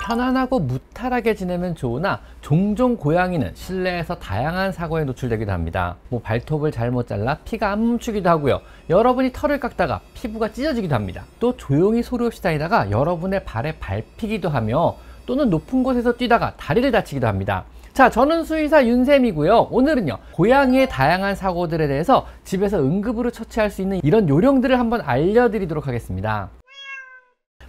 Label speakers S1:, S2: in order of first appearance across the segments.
S1: 편안하고 무탈하게 지내면 좋으나 종종 고양이는 실내에서 다양한 사고에 노출되기도 합니다. 발톱을 잘못 잘라 피가 안 멈추기도 하고요. 여러분이 털을 깎다가 피부가 찢어지기도 합니다. 또 조용히 소리 없이 다니다가 여러분의 발에 밟히기도 하며 또는 높은 곳에서 뛰다가 다리를 다치기도 합니다. 자, 저는 수의사 윤쌤이고요. 오늘은요, 고양이의 다양한 사고들에 대해서 집에서 응급으로 처치할 수 있는 이런 요령들을 한번 알려드리도록 하겠습니다.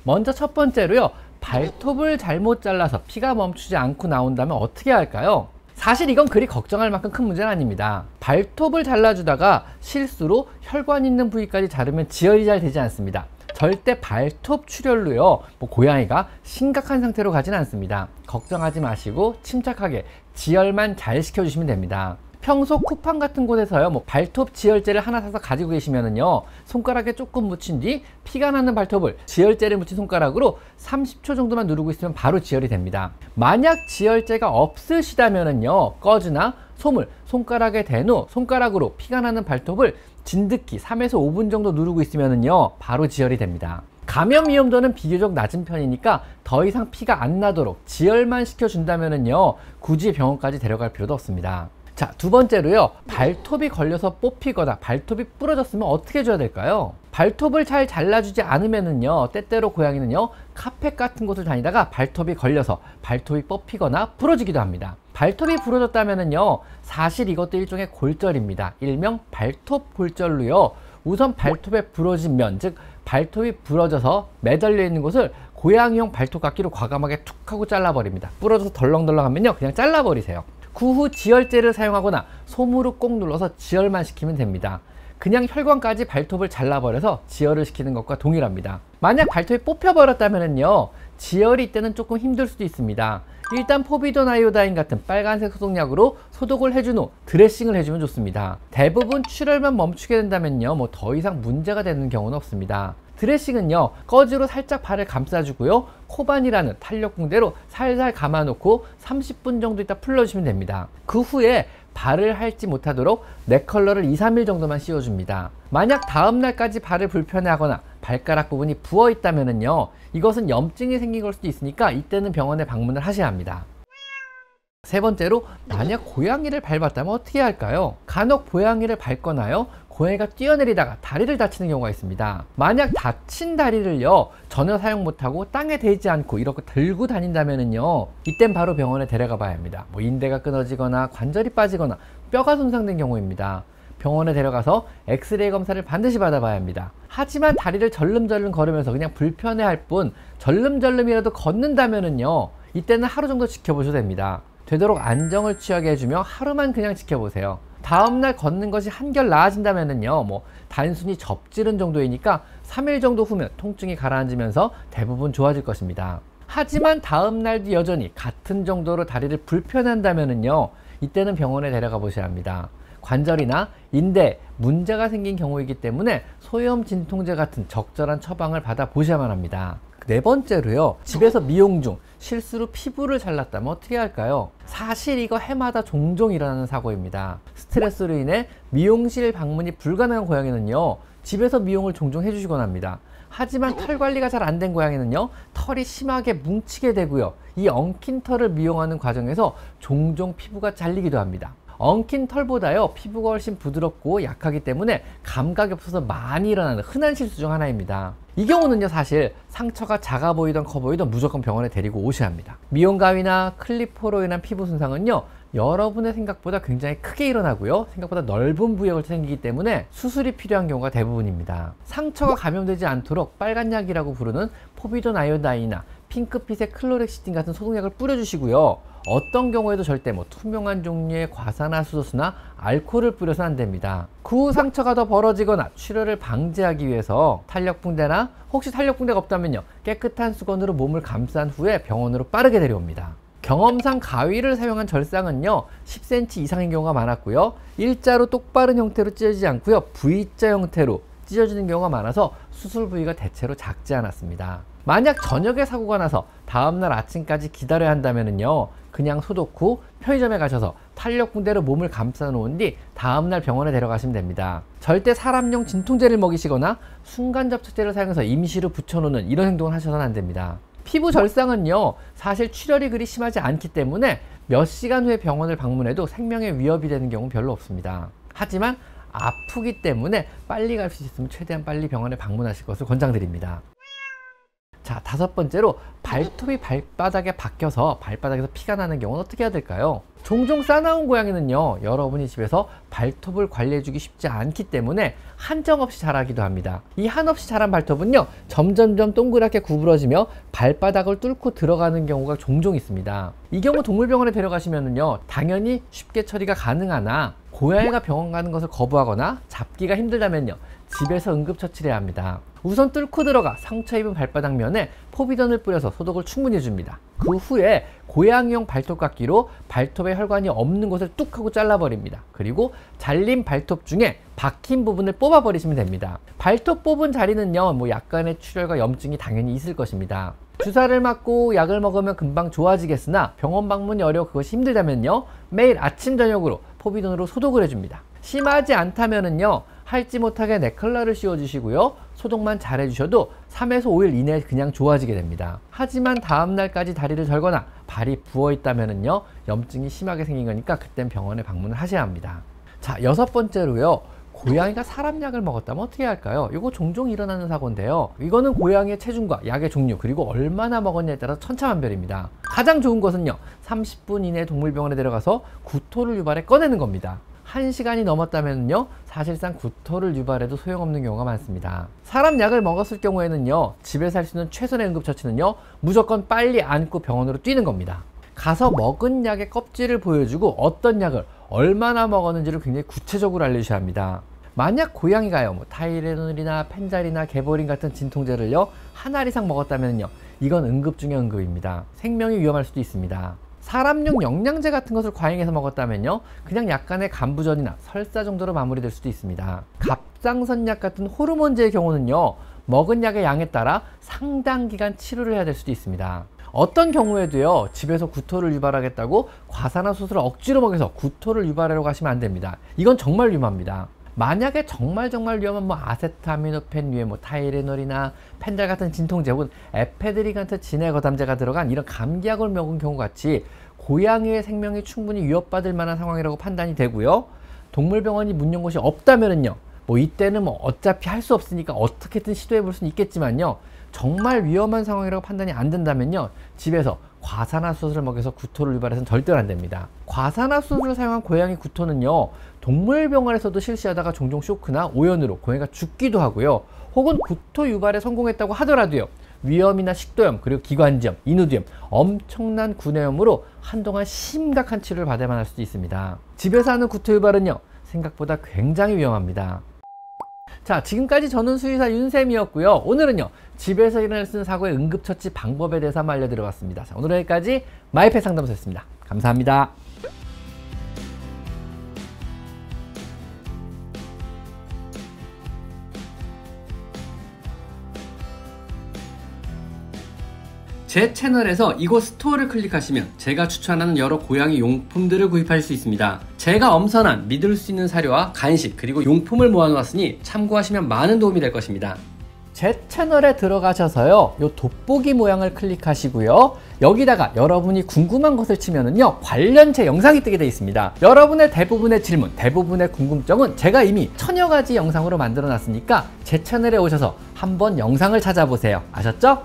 S1: 먼저 첫 번째로요, 발톱을 잘못 잘라서 피가 멈추지 않고 나온다면 어떻게 할까요? 사실 이건 그리 걱정할 만큼 큰 문제는 아닙니다. 발톱을 잘라주다가 실수로 혈관 있는 부위까지 자르면 지혈이 잘 되지 않습니다. 절대 발톱 출혈로요, 고양이가 심각한 상태로 가진 않습니다. 걱정하지 마시고 침착하게 지혈만 잘 시켜주시면 됩니다. 평소 쿠팡 같은 곳에서요, 발톱 지혈제를 하나 사서 가지고 계시면은요, 손가락에 조금 묻힌 뒤 피가 나는 발톱을 지혈제를 묻힌 손가락으로 30초 정도만 누르고 있으면 바로 지혈이 됩니다. 만약 지혈제가 없으시다면은요, 꺼즈나 솜을 손가락에 댄 후 손가락으로 피가 나는 발톱을 진드기 3에서 5분 정도 누르고 있으면은요, 바로 지혈이 됩니다. 감염 위험도는 비교적 낮은 편이니까 더 이상 피가 안 나도록 지혈만 시켜준다면은요, 굳이 병원까지 데려갈 필요도 없습니다. 자, 두 번째로요, 발톱이 걸려서 뽑히거나 발톱이 부러졌으면 어떻게 해줘야 될까요? 발톱을 잘 잘라주지 않으면은요, 때때로 고양이는요, 카펫 같은 곳을 다니다가 발톱이 걸려서 발톱이 뽑히거나 부러지기도 합니다. 발톱이 부러졌다면은요, 사실 이것도 일종의 골절입니다. 일명 발톱 골절로요, 우선 발톱에 부러진 면, 즉 발톱이 부러져서 매달려 있는 곳을 고양이용 발톱깎이로 과감하게 툭 하고 잘라버립니다. 부러져서 덜렁덜렁하면요, 그냥 잘라버리세요. 그 후 지혈제를 사용하거나 솜으로 꼭 눌러서 지혈만 시키면 됩니다. 그냥 혈관까지 발톱을 잘라버려서 지혈을 시키는 것과 동일합니다. 만약 발톱이 뽑혀버렸다면요, 지혈이 이때는 조금 힘들 수도 있습니다. 일단 포비돈 아이오다인 같은 빨간색 소독약으로 소독을 해준 후 드레싱을 해주면 좋습니다. 대부분 출혈만 멈추게 된다면요, 더 이상 문제가 되는 경우는 없습니다. 드레싱은요, 꺼즈로 살짝 발을 감싸주고요, 코반이라는 탄력 붕대로 살살 감아놓고 30분 정도 있다 풀러주시면 됩니다. 그 후에 발을 핥지 못하도록 넥컬러를 2-3일 정도만 씌워줍니다. 만약 다음날까지 발을 불편해하거나 발가락 부분이 부어 있다면요, 이것은 염증이 생긴 걸 수도 있으니까 이때는 병원에 방문을 하셔야 합니다. 세 번째로, 만약 고양이를 밟았다면 어떻게 할까요? 간혹 고양이를 밟거나요, 고양이가 뛰어내리다가 다리를 다치는 경우가 있습니다. 만약 다친 다리를요, 전혀 사용 못하고 땅에 대지 않고 이렇게 들고 다닌다면요, 이땐 바로 병원에 데려가 봐야 합니다. 인대가 끊어지거나 관절이 빠지거나 뼈가 손상된 경우입니다. 병원에 데려가서 엑스레이 검사를 반드시 받아봐야 합니다. 하지만 다리를 절름절름 걸으면서 그냥 불편해할 뿐 절름절름이라도 걷는다면요, 이때는 하루 정도 지켜보셔도 됩니다. 되도록 안정을 취하게 해주며 하루만 그냥 지켜보세요. 다음날 걷는 것이 한결 나아진다면요, 단순히 접지른 정도이니까 3일 정도 후면 통증이 가라앉으면서 대부분 좋아질 것입니다. 하지만 다음날도 여전히 같은 정도로 다리를 불편한다면요, 이때는 병원에 데려가 보셔야 합니다. 관절이나 인대에 문제가 생긴 경우이기 때문에 소염 진통제 같은 적절한 처방을 받아 보셔야만 합니다. 네 번째로요, 집에서 미용 중 실수로 피부를 잘랐다면 어떻게 할까요? 사실 이거 해마다 종종 일어나는 사고입니다. 스트레스로 인해 미용실 방문이 불가능한 고양이는요, 집에서 미용을 종종 해주시곤 합니다. 하지만 털 관리가 잘 안 된 고양이는요, 털이 심하게 뭉치게 되고요, 이 엉킨 털을 미용하는 과정에서 종종 피부가 잘리기도 합니다. 엉킨 털보다요, 피부가 훨씬 부드럽고 약하기 때문에 감각이 없어서 많이 일어나는 흔한 실수 중 하나입니다. 이 경우는요, 사실 상처가 작아 보이던 커 보이던 무조건 병원에 데리고 오셔야 합니다. 미용 가위나 클리퍼로 인한 피부 손상은요, 여러분의 생각보다 굉장히 크게 일어나고요, 생각보다 넓은 부위에 걸쳐 생기기 때문에 수술이 필요한 경우가 대부분입니다. 상처가 감염되지 않도록 빨간 약이라고 부르는 포비돈 아이오다인이나 핑크빛의 클로렉시틴 같은 소독약을 뿌려주시고요, 어떤 경우에도 절대 투명한 종류의 과산화수소수나 알코올을 뿌려서는 안 됩니다. 그 후 상처가 더 벌어지거나 출혈을 방지하기 위해서 탄력붕대나, 혹시 탄력붕대가 없다면요, 깨끗한 수건으로 몸을 감싼 후에 병원으로 빠르게 데려옵니다. 경험상 가위를 사용한 절상은요, 10cm 이상인 경우가 많았고요, 일자로 똑바른 형태로 찢어지지 않고요, V자 형태로 찢어지는 경우가 많아서 수술 부위가 대체로 작지 않았습니다. 만약 저녁에 사고가 나서 다음날 아침까지 기다려야 한다면요, 그냥 소독 후 편의점에 가셔서 탄력 붕대로 몸을 감싸 놓은 뒤 다음날 병원에 데려가시면 됩니다. 절대 사람용 진통제를 먹이시거나 순간 접착제를 사용해서 임시로 붙여놓는 이런 행동을 하셔서는 안 됩니다. 피부 절상은요, 사실 출혈이 그리 심하지 않기 때문에 몇 시간 후에 병원을 방문해도 생명에 위협이 되는 경우는 별로 없습니다. 하지만 아프기 때문에 빨리 갈 수 있으면 최대한 빨리 병원에 방문하실 것을 권장드립니다. 자, 다섯 번째로 발톱이 발바닥에 박혀서 발바닥에서 피가 나는 경우는 어떻게 해야 될까요? 종종 싸나운 고양이는요, 여러분이 집에서 발톱을 관리해주기 쉽지 않기 때문에 한정없이 자라기도 합니다. 이 한없이 자란 발톱은요, 점점점 동그랗게 구부러지며 발바닥을 뚫고 들어가는 경우가 종종 있습니다. 이 경우 동물병원에 데려가시면은요, 당연히 쉽게 처리가 가능하나 고양이가 병원 가는 것을 거부하거나 잡기가 힘들다면요, 집에서 응급처치를 해야 합니다. 우선 뚫고 들어가 상처 입은 발바닥 면에 포비던을 뿌려서 소독을 충분히 해줍니다. 그 후에 고양이용 발톱깎이로 발톱에 혈관이 없는 곳을 뚝 하고 잘라버립니다. 그리고 잘린 발톱 중에 박힌 부분을 뽑아버리시면 됩니다. 발톱 뽑은 자리는요, 약간의 출혈과 염증이 당연히 있을 것입니다. 주사를 맞고 약을 먹으면 금방 좋아지겠으나 병원 방문이 어려워 그것이 힘들다면요, 매일 아침 저녁으로 포비던으로 소독을 해줍니다. 심하지 않다면은요, 할지 못하게 네클라를 씌워주시고요, 소독만 잘 해주셔도 3에서 5일 이내에 그냥 좋아지게 됩니다. 하지만 다음날까지 다리를 절거나 발이 부어있다면은요, 염증이 심하게 생긴 거니까 그땐 병원에 방문을 하셔야 합니다. 자, 여섯 번째로요, 고양이가 사람 약을 먹었다면 어떻게 할까요? 이거 종종 일어나는 사고인데요, 이거는 고양이의 체중과 약의 종류 그리고 얼마나 먹었냐에 따라 천차만별입니다. 가장 좋은 것은요, 30분 이내에 동물병원에 데려가서 구토를 유발해 꺼내는 겁니다. 1시간이 넘었다면요, 사실상 구토를 유발해도 소용없는 경우가 많습니다. 사람 약을 먹었을 경우에는요, 집에서 할 수 있는 최선의 응급처치는요, 무조건 빨리 안고 병원으로 뛰는 겁니다. 가서 먹은 약의 껍질을 보여주고 어떤 약을 얼마나 먹었는지를 굉장히 구체적으로 알려주셔야 합니다. 만약 고양이가요, 타이레놀이나 펜자리나 개보린 같은 진통제를요, 한 알 이상 먹었다면요, 이건 응급 중의 응급입니다. 생명이 위험할 수도 있습니다. 사람용 영양제 같은 것을 과잉해서 먹었다면요, 그냥 약간의 간부전이나 설사 정도로 마무리될 수도 있습니다. 갑상선약 같은 호르몬제의 경우는요, 먹은 약의 양에 따라 상당 기간 치료를 해야 될 수도 있습니다. 어떤 경우에도요, 집에서 구토를 유발하겠다고 과산화수소를 억지로 먹여서 구토를 유발하려고 하시면 안 됩니다. 이건 정말 위험합니다. 만약에 정말 위험한 아세타미노펜 위에 타이레놀이나 펜달 같은 진통제 혹은 에페드린 같은 진해거담제가 들어간 이런 감기약을 먹은 경우 같이 고양이의 생명이 충분히 위협받을 만한 상황이라고 판단이 되고요, 동물병원이 문 연 곳이 없다면은요, 이때는 어차피 할 수 없으니까 어떻게든 시도해 볼 수는 있겠지만요, 정말 위험한 상황이라고 판단이 안 된다면요, 집에서 과산화수소를 먹여서 구토를 유발해서는 절대로 안 됩니다. 과산화수소를 사용한 고양이 구토는요, 동물병원에서도 실시하다가 종종 쇼크나 오연으로 고양이가 죽기도 하고요, 혹은 구토 유발에 성공했다고 하더라도요, 위염이나 식도염 그리고 기관지염, 인후두염, 엄청난 구내염으로 한동안 심각한 치료를 받아야만 할 수도 있습니다. 집에서 하는 구토 유발은요, 생각보다 굉장히 위험합니다. 자, 지금까지 저는 수의사 윤쌤이었고요. 오늘은요, 집에서 일어날 수 있는 사고의 응급처치 방법에 대해서 한번 알려드려봤습니다. 자, 오늘 여기까지 마이펫 상담소였습니다. 감사합니다. 제 채널에서 이곳 스토어를 클릭하시면 제가 추천하는 여러 고양이 용품들을 구입할 수 있습니다. 제가 엄선한 믿을 수 있는 사료와 간식 그리고 용품을 모아놓았으니 참고하시면 많은 도움이 될 것입니다. 제 채널에 들어가셔서요, 요 돋보기 모양을 클릭하시고요, 여기다가 여러분이 궁금한 것을 치면은요, 관련체 영상이 뜨게 되어 있습니다. 여러분의 대부분의 질문, 대부분의 궁금증은 제가 이미 1000여 가지 영상으로 만들어 놨으니까 제 채널에 오셔서 한번 영상을 찾아보세요. 아셨죠?